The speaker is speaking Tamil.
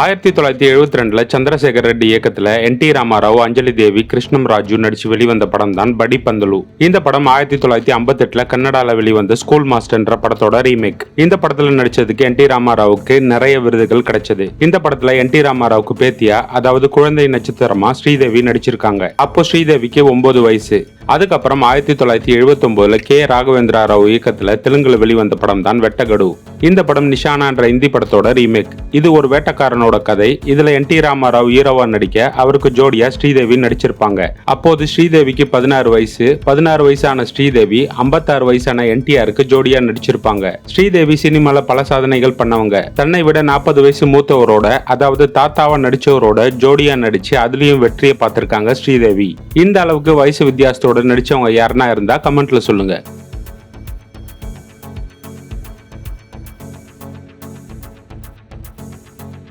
1972 சந்திரசேகர் ரெட்டி இயக்கத்துல என்.டி. ராமாராவ், அஞ்சலி தேவி, கிருஷ்ணம் ராஜு நடிச்சு வெளிவந்த படம் தான் படி பந்தலு. இந்த படம் 1958 கன்னடால வெளிவந்த ஸ்கூல் மாஸ்டர் என்ற படத்தோட ரீமேக். இந்த படத்துல நடிச்சதுக்கு என்.டி. ராமாராவுக்கு நிறைய விருதுகள் கிடைச்சது. இந்த படத்துல என்.டி. ராமாராவுக்கு பேத்தியா, அதாவது குழந்தை நட்சத்திரமா ஸ்ரீதேவி நடிச்சிருக்காங்க. அப்போ ஸ்ரீதேவிக்கு 9 வயசு. அதுக்கப்புறம் 1979 கே. ராகவேந்திர ராவ் இயக்கத்துல தெலுங்குல வெளிவந்த படம் தான் வெட்டகடு. இந்த படம் நிஷானா என்ற இந்தி படத்தோட ரீமேக். இது ஒரு வேட்டக்காரனோட கதை. இதுல என்.டி. ராமாராவ் ஹீரோவா நடிக்க அவருக்கு ஜோடியா ஸ்ரீதேவி நடிச்சிருப்பாங்க. அப்போது ஸ்ரீதேவிக்கு 16 வயசு. 16 வயசான ஸ்ரீதேவி 56 வயசான என்.டி.ஆருக்கு ஜோடியா நடிச்சிருப்பாங்க. ஸ்ரீதேவி சினிமால பல சாதனைகள் பண்ணவங்க. தன்னை விட 40 வயசு மூத்தவரோட, அதாவது தாத்தாவா நடிச்சவரோட ஜோடியா நடிச்சு அதுலயும் வெற்றியை பார்த்திருக்காங்க ஸ்ரீதேவி. இந்த அளவுக்கு வயசு வித்தியாசத்தோட நடிச்சவங்க யாருன்னா இருந்தா கமெண்ட்ல சொல்லுங்க.